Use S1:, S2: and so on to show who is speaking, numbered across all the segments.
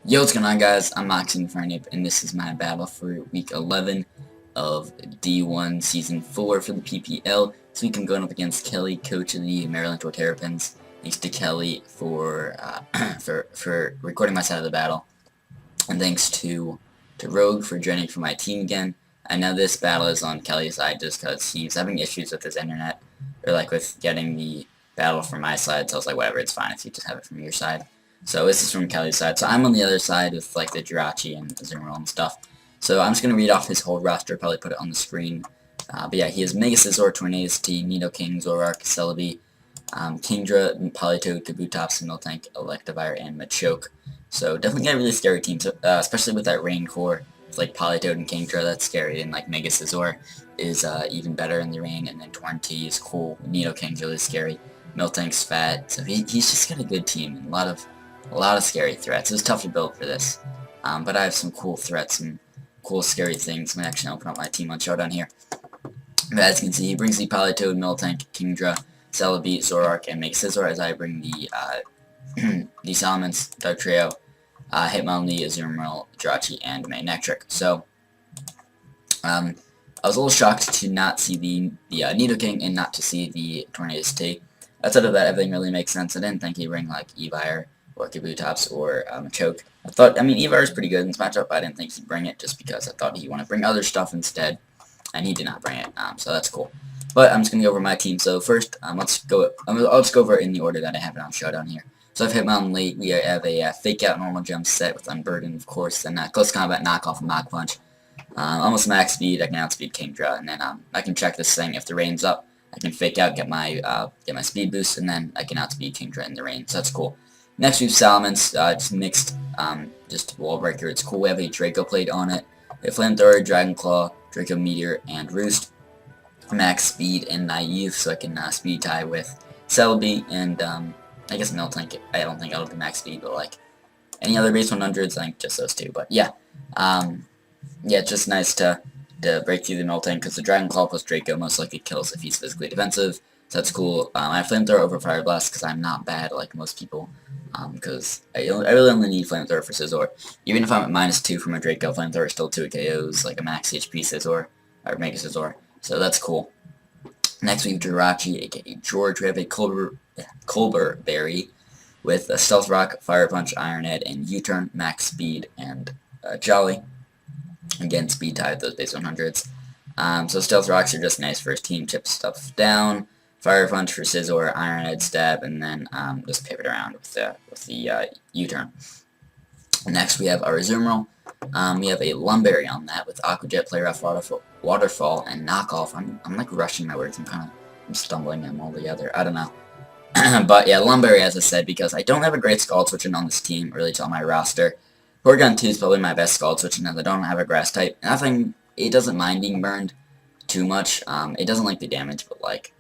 S1: Yo, what's going on, guys? I'm Moxie Farnape, and this is my battle for Week 11 of D1 Season 4 for the PPL. This week I'm going up against Kelly, coach of the Maryland Torterrapins. Thanks to Kelly for for recording my side of the battle, and thanks to Rogue for joining for my team again. I know this battle is on Kelly's side just because he's having issues with his internet, or like with getting the battle from my side, so I was like, whatever, it's fine if you just have it from your side. So this is from Kelly's side. So I'm on the other side with like the Jirachi and the Zoomer and stuff. So I'm just going to read off his whole roster, probably put it on the screen. But yeah, he has Mega Scizor, Tornadus T, Nidoking, Zoroark, Celebi, Kingdra, Politoed, Kabutops, Miltank, Electivire, and Machoke. So definitely got a really scary team, so, especially with that Rain core. It's like Politoed and Kingdra, that's scary, and like Mega Scizor is even better in the rain, and then Tornadus is cool, Nidoking's really scary, Miltank's fat, so he's just got a good team, and a lot of scary threats. It was tough to build for this, but I have some cool threats and cool scary things. I'm actually open up my team on Showdown here. But as you can see, he brings the Politoed, Miltank, Kingdra, Celebi, Zoroark, and Mega Scizor, as I bring the the Salamence, Dark Trio, Hitmonlee, Azumarill, Jirachi, and Manectric. So, I was a little shocked to not see the Nidoking and not to see the Tornadus T. Outside of that, everything really makes sense. I didn't think he'd bring like Evire or Kabutops or Machoke. I mean, Evire is pretty good in this matchup, but I didn't think he'd bring it just because I thought he'd want to bring other stuff instead, and he did not bring it, so that's cool. But I'm just going to go over my team. So first, I'll just go over it in the order that I have it on Showdown here. So I've Hitmonlee. We have a Fake Out Normal Gem set with Unburden, of course, and Close Combat Knockoff and Knock Punch. Almost max speed, I can outspeed Kingdra, and then I can check this thing if the rain's up. I can Fake Out, get my speed boost, and then I can outspeed Kingdra in the rain, so that's cool. Next we have Salamence, just mixed, just Wall Breaker. It's cool. We have a Draco Plate on it, a Flamethrower, Dragon Claw, Draco Meteor, and Roost. Max speed and Naive, so I can speed tie with Celebi and I guess Miltank. I don't think I'll do max speed, but like any other base 100s, I think just those two. But yeah, yeah, it's just nice to break through the Miltank because the Dragon Claw plus Draco most likely kills if he's physically defensive. So that's cool. I have Flamethrower over Fire Blast because I'm not bad like most people. Because I really only need Flamethrower for Scizor. Even if I'm at -2 from a Draco, Flamethrower still 2 KOs like a max HP Scizor or Mega Scizor. So that's cool. Next we have Jirachi, aka George. We have a Colbur Berry with a Stealth Rock, Fire Punch, Iron Head, and U-Turn, Max Speed, and Jolly. Again, speed tie with those base 100s. So Stealth Rocks are just nice for his team, chip stuff down. Fire Punch for Scizor, Iron Head, Stab, and then just pivot around with the U-Turn. Next we have our Azumarill. We have a Lumberry on that with Aqua Jet, Play Rough, Waterfall, and Knockoff. I'm like rushing my words. I'm stumbling them all together. I don't know. But yeah, Lumberry, as I said, because I don't have a great Scald Switching on this team, really, to on my roster. Porygon 2 is probably my best Scald Switching, as I don't have a Grass type. Nothing, it doesn't mind being burned too much. It doesn't like the damage, but like,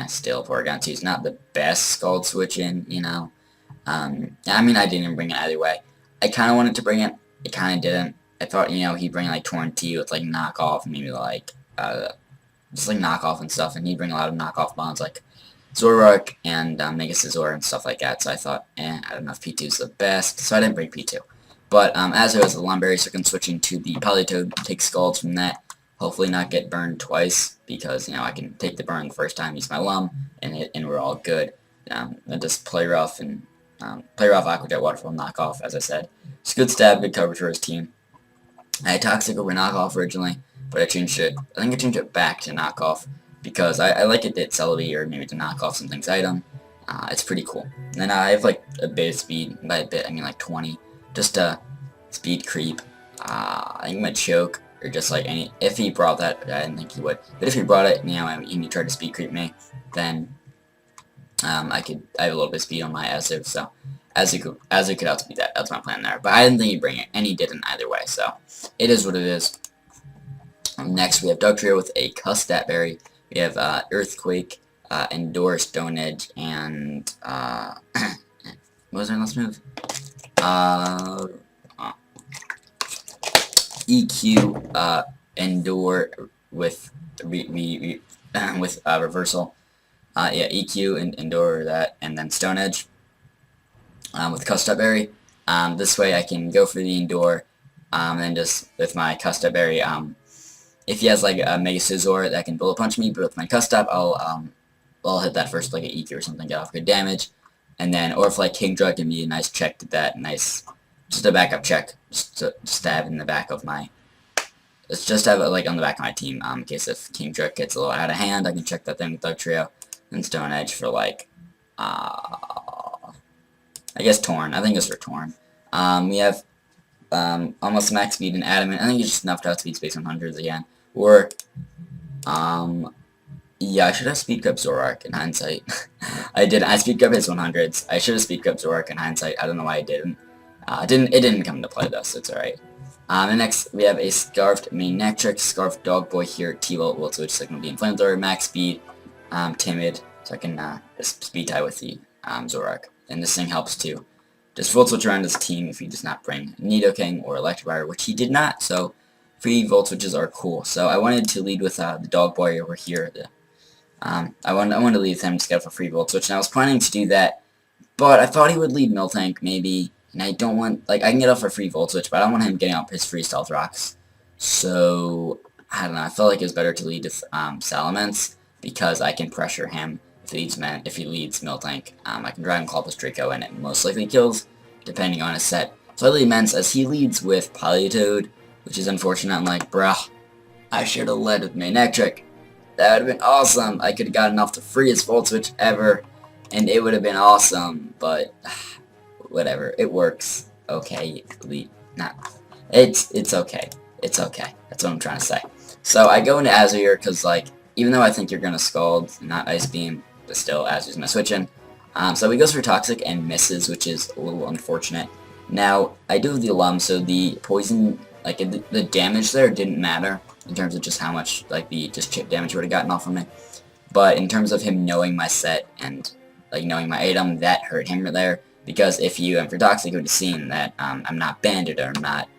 S1: still, Porygon 2 is not the best Scald Switching, you know. I mean, I didn't bring it either way. I kind of wanted to bring it. It kind of didn't. I thought, you know, he'd bring like Tornadus with like knockoff, maybe like just like knockoff and stuff, and he'd bring a lot of knockoff bonds like Zoroark and Mega Scizor and stuff like that. So I thought, I don't know if P2 is the best, so I didn't bring P2. But as it was a Lumberry, so I can switch into the Politoed, take Scalds from that, hopefully not get burned twice, because you know I can take the burn the first time, use my Lum, and we're all good. And just play rough and play rough, Aqua Jet, Waterfall, knockoff, as I said. It's good stab, good coverage for his team. I had Toxic over knockoff originally, but I changed it. I think I changed it back to knockoff because I like it at Celebi or maybe to knock off something's item. It's pretty cool. And then I have like a bit of speed. By a bit, I mean like 20. Just a speed creep. I think Machoke or just like any. If he brought that, I didn't think he would. But if he brought it, you know, and he tried to speed creep me, then I have a little bit of speed on my Azu, so Azu could outspeed that. That's my plan there. But I didn't think he'd bring it, and he didn't either way, so it is what it is. Next, we have Dark Trio with a Custat Berry. We have Earthquake, Endure, Stone Edge, and what was our last move? EQ, Endure with Reversal. Yeah, EQ and Endure that, and then Stone Edge with Custat Berry. This way I can go for the Endure, and then just with my Custap Berry, if he has like a Mega Scizor that can Bullet Punch me, but with my Custap, I'll hit that first like an EQ or something, get off good damage, and then, or if like Kingdra can be a nice check to that, nice, just a backup check, just to have in the back of my, let's just have it like on the back of my team, in case if Kingdra gets a little out of hand, I can check that thing with Dark Trio, and Stone Edge for like, I guess Torn. I think it's for Torn. We have almost max speed and Adamant. I think it's just enough to outspeed Space 100s again. Or, yeah, I should have speed grab Zoroark in hindsight. I didn't. I speed grab his 100s. I should have speed grab Zoroark in hindsight. I don't know why I didn't. It didn't come into play though, so it's alright. And next we have a Scarfed Manectric, Scarfed Dog Boy here, T-Volt will switch Signal Beam Flamethrower, max speed, Timid, so I can just speed tie with the Zoroark. And this thing helps too. Just Volt Switch around his team if he does not bring Nidoking or Electivire, which he did not, so free Volt Switches are cool. So I wanted to lead with the Dog Boy over here. I wanted to lead with him to get off a free Volt Switch, and I was planning to do that, but I thought he would lead Miltank maybe, and I don't want, like, I can get off a free Volt Switch, but I don't want him getting up his free Stealth Rocks. So, I don't know, I felt like it was better to lead with Salamence, because I can pressure him. If he leads Miltank, I can Dragon Claw plus Draco, and it most likely kills, depending on his set. So I lead Immense as he leads with Politoed, which is unfortunate. I'm like, bruh, I should have led with Manectric. That would have been awesome. I could have gotten off the freest Volt Switch ever, and it would have been awesome, but whatever. It works. Okay, it's okay. It's okay. That's what I'm trying to say. So I go into Azure because, like, even though I think you're gonna Scald, not Ice Beam, but still Azure's gonna switch in. So he goes for Toxic and misses, which is a little unfortunate. Now, I do have the Alum, so the poison, like, the damage there didn't matter in terms of just how much, like, the just chip damage would have gotten off of me. But in terms of him knowing my set and, like, knowing my item, that hurt him there. Because if you went for Toxic, you would have seen that I'm not Bandit or I'm not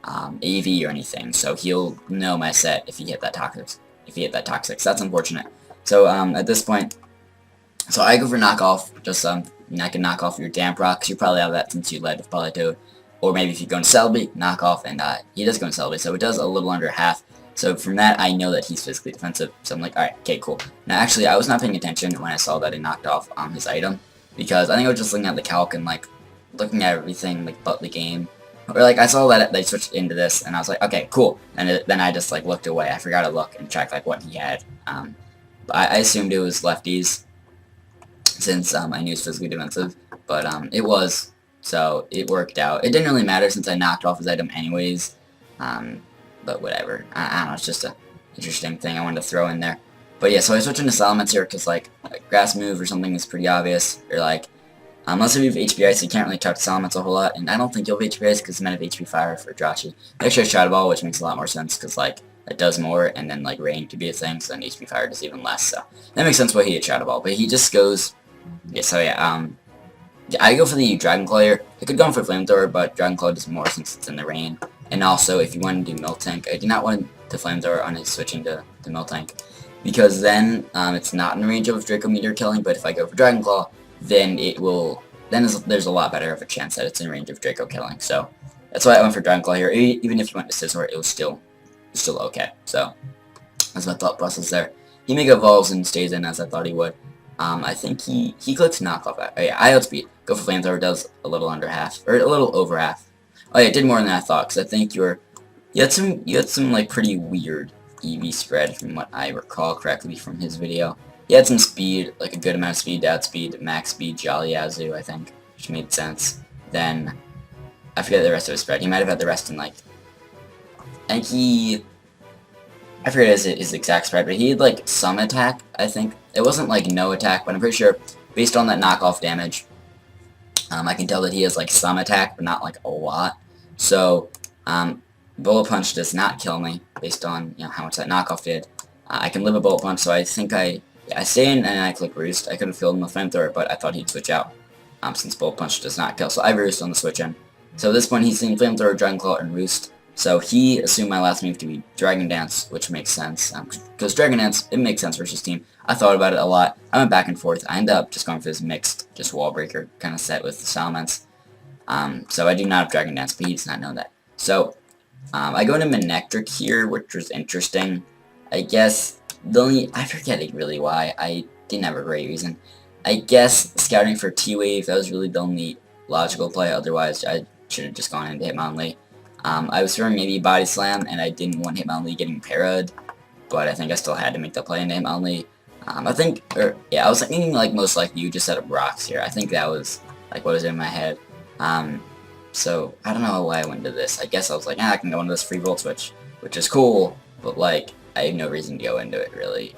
S1: AV or anything. So he'll know my set if he hit that Toxic. So that's unfortunate. So at this point, so I go for Knockoff, just I can knock off your Damp Rock, 'cause you probably have that since you led with Politoed. Or maybe if you go into Celebi, knock off, and he does go into Celebi, so it does a little under half. So from that, I know that he's physically defensive, so I'm like, alright, okay, cool. Now actually, I was not paying attention when I saw that he knocked off his item, because I think I was just looking at the calc and like, looking at everything, like, but the game. Or like, I saw that they switched into this, and I was like, okay, cool. And then I just like looked away. I forgot to look and check like what he had. I assumed it was lefties, since I knew it was physically defensive. But it was, so it worked out. It didn't really matter since I knocked off his item anyways. But whatever. I don't know. It's just a interesting thing I wanted to throw in there. But yeah, so I switched into Salamence here because like a grass move or something is pretty obvious. Or like, unless you have HP Ice, you can't really talk to Salamence a whole lot, and I don't think you'll have HP Ice because men have HP Fire for Jirachi. Actually, I Shadow Ball, which makes a lot more sense because like it does more, and then like Rain could be a thing, so then HP Fire does even less. So that makes sense why he had Shadow Ball, but he just goes. Yeah, so yeah, I go for the Dragon Claw here. I could go for Flamethrower, but Dragon Claw does more since it's in the rain. And also, if you want to do Miltank, I do not want to Flamethrower on his switching to Miltank, because then it's not in the range of Draco Meteor killing. But if I go for Dragon Claw, then it will. Then there's a lot better of a chance that it's in range of Draco killing. So that's why I went for Dragon Claw here. Even if you went to Scizor, it was still okay. So that's my thought process there. He Mega Evolves and stays in as I thought he would. I think he clicks Knockoff. Oh yeah, I outspeed. Go for Flamethrower, does a little under half, or a little over half. Oh yeah, it did more than I thought, because I think you had some like pretty weird EV spread from what I recall correctly from his video. He had some speed, like a good amount of speed, outspeed, max speed, Jolly Azu, I think, which made sense. Then I forget the rest of his spread. He might have had the rest in like, I forget his exact spread, but he had like some attack, I think. It wasn't like no attack, but I'm pretty sure based on that knockoff damage, I can tell that he has like some attack, but not like a lot. So, Bullet Punch does not kill me based on how much that knockoff did. I can live a Bullet Punch, so I think I stay in and I click Roost. I could have filled him with Flamethrower, but I thought he'd switch out since Bullet Punch does not kill. So I Roost on the switch in. So at this point he's seeing Flamethrower, Dragon Claw, and Roost. So he assumed my last move to be Dragon Dance, which makes sense, because Dragon Dance, it makes sense versus team. I thought about it a lot. I went back and forth. I ended up just going for this mixed, just Wall Breaker kind of set with the Salamence. So I do not have Dragon Dance, but he does not know that. So I go into Manectric here, which was interesting. I guess I forget really why. I didn't have a great reason. I guess scouting for T-Wave, that was really the only logical play. Otherwise, I should have just gone into Hitmonlee. I was throwing maybe Body Slam, and I didn't want Hitmonlee getting parried, but I think I still had to make the play into Hitmonlee. I was thinking like most likely you just set up rocks here. I think that was like what was in my head. So I don't know why I went into this. I guess I was like, I can go into this free Volt Switch, which is cool, but like I have no reason to go into it really.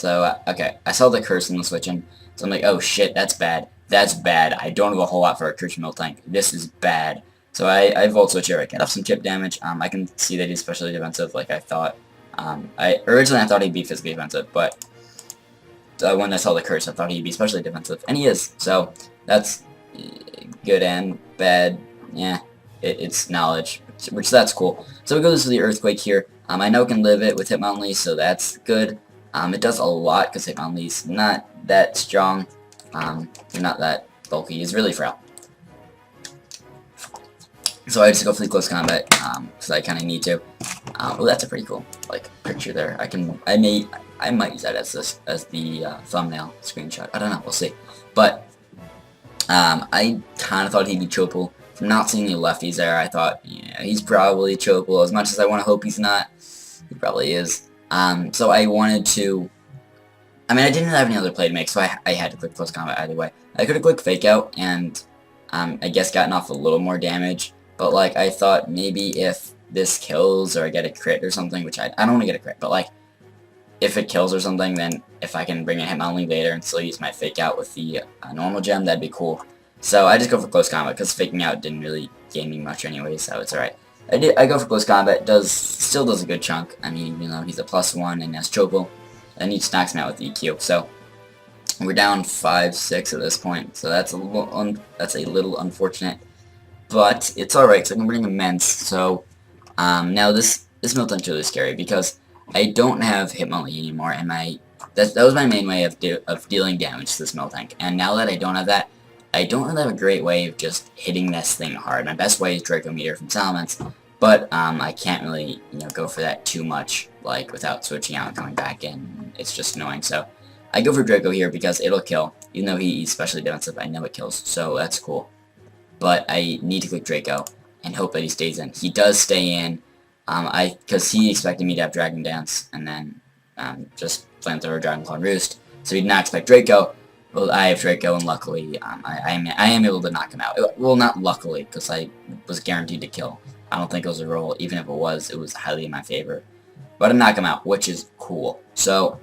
S1: Okay, I saw the curse in the switching, so I'm like, oh shit, that's bad. That's bad. I don't have a whole lot for a Curse Miltank. This is bad. So I Volt Switch here. I get off some chip damage. I can see that he's especially defensive, like I thought. Originally I thought he'd be physically defensive, but when I saw the curse, I thought he'd be especially defensive, and he is. So that's good and bad. Yeah, it's knowledge, which that's cool. So we go to the Earthquake here. I know it can live it with Hitmonlee, so that's good. It does a lot because Hitmonlee's not that strong. Not that bulky. He's really frail. So I just go for the close combat because I kind of need to. Well, that's a pretty cool like picture there. I might use that as the thumbnail screenshot. I don't know. We'll see. But I kind of thought he'd be Chopal. From not seeing the lefties there, I thought, yeah, he's probably Chopal. As much as I want to hope he's not, he probably is. So I wanted to... I mean, I didn't have any other play to make, so I had to click close combat either way. I could have clicked fake out and I guess gotten off a little more damage, but like I thought maybe if this kills or I get a crit or something, which I don't want to get a crit, but like if it kills or something, then if I can bring in Hitmonlee later and still use my fake out with the normal gem, that'd be cool. So I just go for close combat because faking out didn't really gain me much anyway, so it's alright. I go for close combat. Still does a good chunk. I mean, you know, he's a +1 and has Chopal, and he just knocks him out with EQ. So we're down 5-6 at this point. So that's a little unfortunate, but it's alright. So I can bring Immense. So now this Miltank's really scary because I don't have Hitmonlee anymore, and that was my main way of dealing damage to this Miltank. And now that I don't have that, I don't really have a great way of just hitting this thing hard. My best way is Draco Meteor from Salamence, but I can't really go for that too much, like without switching out and coming back in. It's just annoying. So I go for Draco here because it'll kill, even though he's specially defensive. I know it kills, so that's cool. But I need to click Draco and hope that he stays in. He does stay in. Because he expected me to have Dragon Dance and then just Flamethrower, Dragon Claw, and Roost. So he did not expect Draco. Well, I have Draco, and luckily I am able to knock him out. Well, not luckily, because I was guaranteed to kill. I don't think it was a roll. Even if it was highly in my favor. But I knock him out, which is cool. So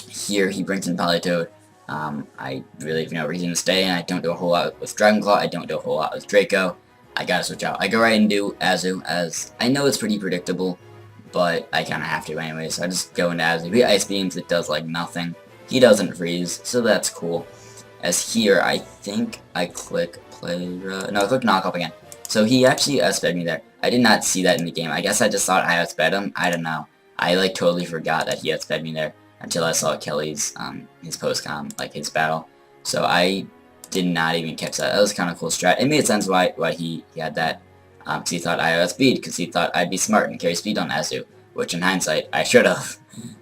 S1: here he brings in Politoed. I really have no reason to stay, and I don't do a whole lot with Dragon Claw. I don't do a whole lot with Draco. I gotta switch out. I go right and do Azu, as I know it's pretty predictable, but I kinda have to anyway, so I just go into Azu. He Ice Beams, it does like nothing. He doesn't freeze, so that's cool. As here, I think I click I click Knock Up again. So he actually sped me there. I did not see that in the game. I guess I just thought I outsped him. I don't know. I like totally forgot that he outsped me there until I saw Kelly's his post-com, like his battle. So I did not even catch that. That was kind of cool strat. It made sense why he had that, because he thought I had speed, because he thought I'd be smart and carry speed on Azu, which in hindsight, I should have.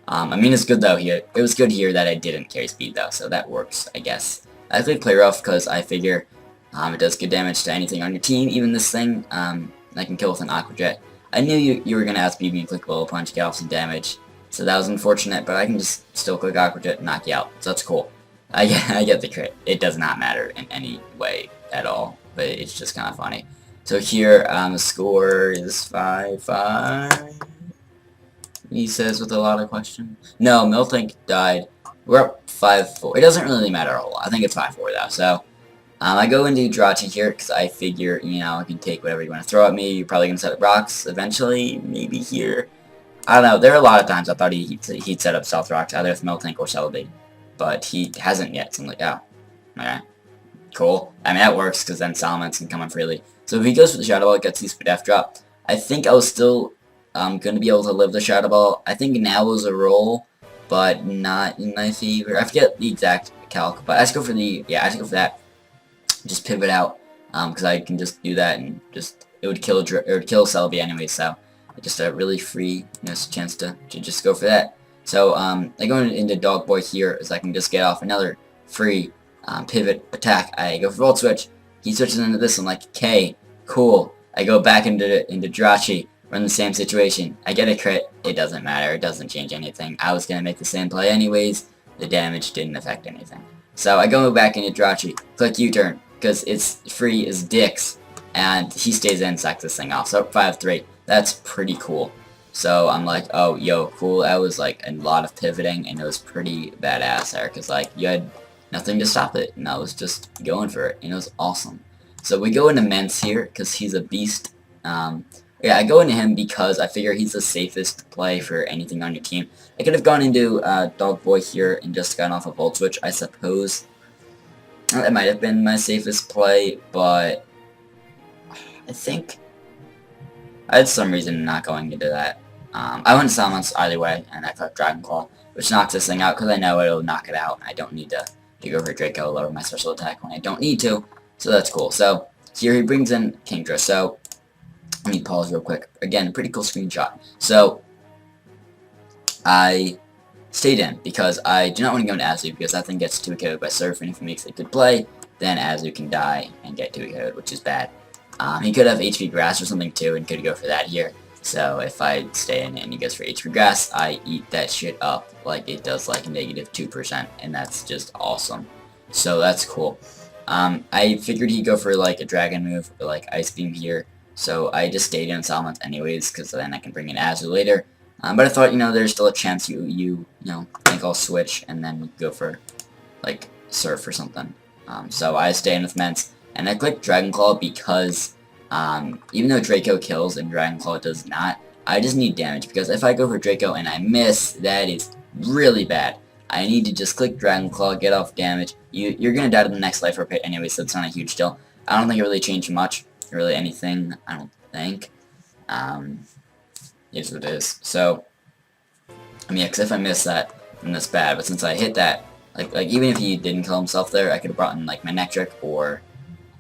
S1: I mean, it's good though here. It was good here that I didn't carry speed though, so that works, I guess. I click Play Rough because I figure it does good damage to anything on your team, even this thing. I can kill with an Aqua Jet. I knew you were going to outspeed me and click Bullet Punch, get off some damage, so that was unfortunate, but I can just still click Aqua Jet and knock you out, so that's cool. I get the crit. It does not matter in any way at all, but it's just kind of funny. So here, the score is 5-5. He says with a lot of question. No, Miltank died. We're up 5-4. It doesn't really matter a whole lot. I think it's 5-4 though. So I go into Drachi here because I figure, I can take whatever you want to throw at me. You're probably gonna set up rocks eventually, maybe here. I don't know. There are a lot of times I thought he'd set up Stealth Rocks either with Miltank or Celebi. But he hasn't yet, so I'm like, oh, okay, cool. I mean, that works, because then Salamence can come in freely. So if he goes for the Shadow Ball, gets his Def Drop. I think I was still going to be able to live the Shadow Ball. I think now was a roll, but not in my favor. I forget the exact calc, but I just go for that. Just pivot out. because I can just do that and just it would kill Celebi anyway. So just a really free chance to just go for that. So I go into Dog Boy here as I can just get off another free pivot attack. I go for Volt Switch. He switches into this one like, okay, cool. I go back into Jirachi. We're in the same situation. I get a crit. It doesn't matter. It doesn't change anything. I was going to make the same play anyways. The damage didn't affect anything. So I go back into Jirachi. Click U-turn because it's free as dicks. And he stays in, sacks this thing off. So 5-3. That's pretty cool. So I'm like, oh, yo, cool. That was like a lot of pivoting, and it was pretty badass there, because like you had nothing to stop it, and I was just going for it, and it was awesome. So we go into Mence here, because he's a beast. Yeah, I go into him because I figure he's the safest play for anything on your team. I could have gone into Dog Boy here and just gotten off a Volt Switch, I suppose. That might have been my safest play, but I think I had some reason not going into that. I went Silence either way, and I thought Dragon Claw, which knocks this thing out, because I know it'll knock it out. I don't need to go for Draco, lower my special attack when I don't need to, so that's cool. So, here he brings in Kingdra. So, let me pause real quick. Again, pretty cool screenshot. So, I stayed in, because I do not want to go into Azu, because that thing gets 2-KO'd by Surf, and if he makes a good play, then Azu can die and get 2-KO'd, which is bad. He could have HP Grass or something too, and could go for that here. So if I stay in and he goes for HP Grass, I eat that shit up like it does like -2%, and that's just awesome. So that's cool. I figured he'd go for like a Dragon move or like Ice Beam here, so I just stayed in Silence anyways, because then I can bring in Azu later. But I thought, there's still a chance you think I'll switch and then go for like Surf or something. So I stay in with Mence. And I clicked Dragon Claw because, even though Draco kills and Dragon Claw does not, I just need damage, because if I go for Draco and I miss, that is really bad. I need to just click Dragon Claw, get off damage. You're going to die to the next Life Orb hit anyway, so it's not a huge deal. I don't think it really changed much, really anything, I don't think. Here's what it is. So, I mean, because if I miss that, then that's bad, but since I hit that, like even if he didn't kill himself there, I could have brought in, like, Manectric or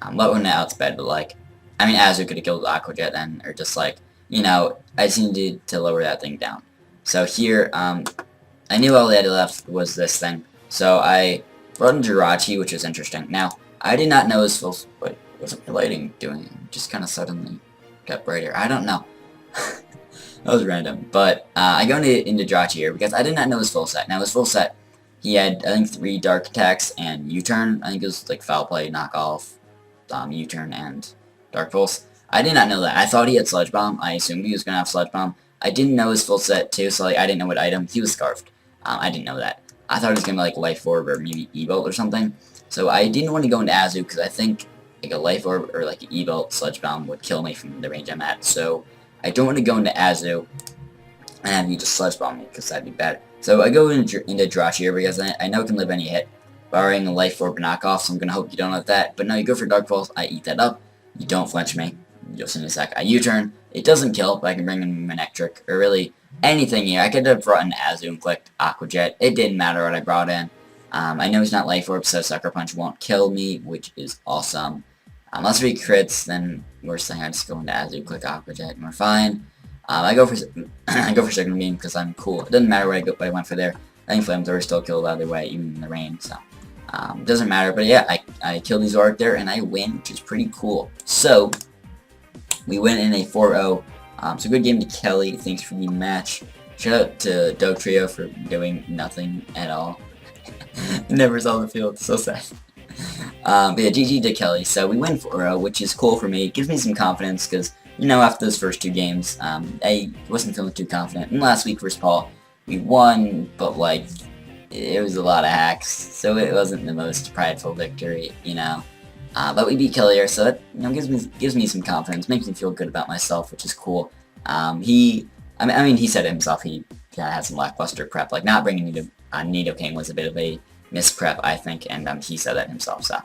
S1: Lotwin out's bad, but like, I mean, Azu could have killed Aqua Jet then, or just like, I just needed to lower that thing down. So here, I knew all I had left was this thing, so I brought in Jirachi, which is interesting. Now, I did not know his full, wait, what's the lighting doing? It just kind of suddenly got brighter. I don't know. That was random, but I go into Jirachi here because I did not know his full set. Now, his full set, he had, I think, 3 Dark Attacks and U-Turn. I think it was like Foul Play, Knock Off, U-Turn, and Dark Pulse. I did not know that. I thought he had Sludge Bomb. I assumed he was going to have Sludge Bomb. I didn't know his full set, too, so like, I didn't know what item. He was Scarfed. I didn't know that. I thought it was going to be like Life Orb or maybe E-Bolt or something. So I didn't want to go into Azu because I think like a Life Orb or like an E-Bolt Sludge Bomb would kill me from the range I'm at. So I don't want to go into Azu and have you just Sludge Bomb me, because that'd be bad. So I go into Jirachi here because I know it can live any hit, barring a Life Orb knockoff, so I'm going to hope you don't have that. But no, you go for Dark Pulse, I eat that up. You don't flinch me. Just in a sec. I U-turn. It doesn't kill, but I can bring in Manectric, or really anything here. I could have brought in Azu and clicked Aqua Jet. It didn't matter what I brought in. I know he's not Life Orb, so Sucker Punch won't kill me, which is awesome. Unless we crits, then worst thing, I just go into Azu, click Aqua Jet, and we're fine. I go for Signal Beam because I'm cool. It doesn't matter what I went for there. I think Flamethrower still killed either way, even in the rain, so it doesn't matter. But yeah, I killed these Zoroark there, and I win, which is pretty cool. So we win in a 4-0. So good game to Kelly. Thanks for the match. Shout out to Doug Trio for doing nothing at all. Never saw the field. So sad. But yeah, GG to Kelly. So we win 4-0, which is cool for me. It gives me some confidence because, you know, after those first 2 games, I wasn't feeling too confident. And last week versus Paul, we won, but like, it was a lot of hacks, so it wasn't the most prideful victory, you know. But we beat Kelly here, so that, you know, gives me some confidence, makes me feel good about myself, which is cool. I mean, he said it himself. He had some lackluster prep, like not bringing Nidoking was a bit of a misprep, I think, and he said that himself. So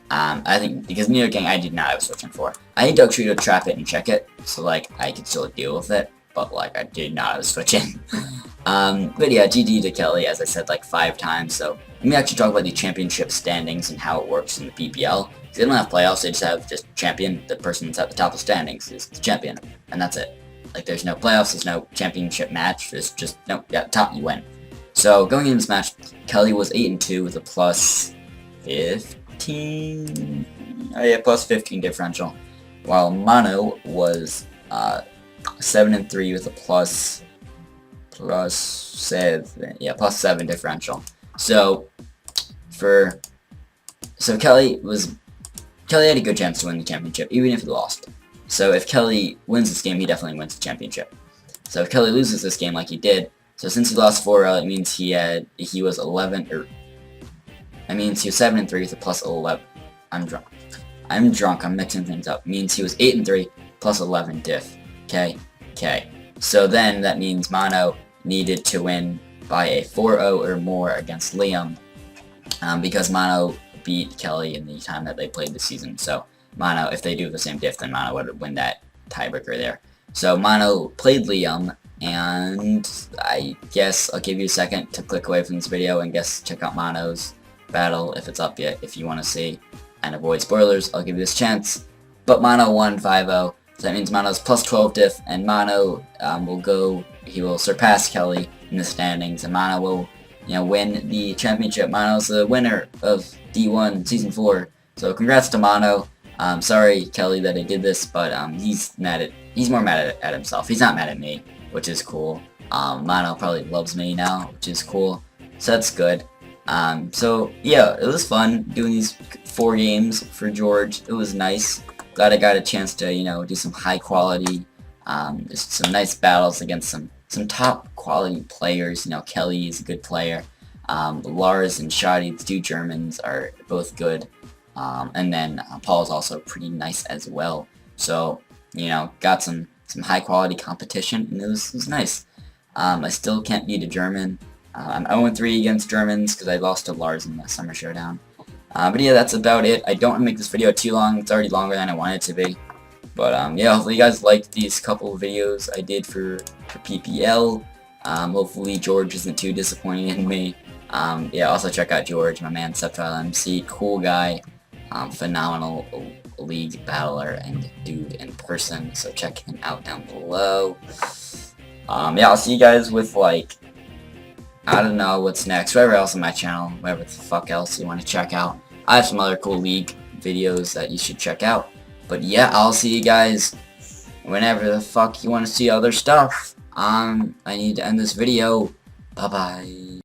S1: I think because Nidoking I did not have switching for. I need Dugtree to trap it and check it, so like I could still deal with it, but like I did not have switching. But yeah, GG to Kelly, as I said like 5 times. So let me actually talk about the championship standings and how it works in the PPL. They don't have playoffs, they just have just champion. The person that's at the top of the standings is the champion, and that's it. Like, there's no playoffs, there's no championship match, there's just, no, yeah, top, you win. So, going into this match, Kelly was 8-2 with a plus 15, plus 15 differential, while Mono was 7-3 with a plus 7 differential. So Kelly had a good chance to win the championship, even if he lost. So if Kelly wins this game, he definitely wins the championship. So if Kelly loses this game like he did, so since he lost 4-0, it means he was 7-3 with a plus 11. I'm drunk. I'm mixing things up. It means he was 8-3 plus 11 diff. Okay. So then that means Mono needed to win by a 4-0 or more against Liam, because Mono beat Kelly in the time that they played this season. So Mono, if they do the same diff, then Mono would win that tiebreaker there. So Mono played Liam, and I guess I'll give you a second to click away from this video and check out Mono's battle if it's up yet, if you want to see, and avoid spoilers. I'll give you this chance. But Mono won 5-0, so that means Mono's plus 12 diff, and Mono he will surpass Kelly in the standings, and Mono will, win the championship. Mono's the winner of D1 Season 4, so congrats to Mono. Sorry, Kelly, that I did this, but he's more mad at himself. He's not mad at me, which is cool. Mono probably loves me now, which is cool, so that's good. So yeah, it was fun doing these 4 games for George. It was nice. Glad I got a chance to, do some high quality, just some nice battles against some top quality players. Kelly is a good player. Lars and Shoddy, the 2 Germans, are both good. And then Paul's also pretty nice as well. So, got some high quality competition, and it was nice. I still can't beat a German. I'm 0-3 against Germans because I lost to Lars in the Summer Showdown. But yeah, that's about it. I don't want to make this video too long. It's already longer than I want it to be. But yeah, hopefully you guys liked these couple of videos I did for PPL. Hopefully George isn't too disappointed in me. Yeah, also check out George, my man, Subtile MC, cool guy, phenomenal league battler and dude in person. So check him out down below. Yeah, I'll see you guys with, like, I don't know what's next, whatever else on my channel, whatever the fuck else you want to check out. I have some other cool league videos that you should check out. But yeah, I'll see you guys whenever the fuck you want to see other stuff. I need to end this video. Bye-bye.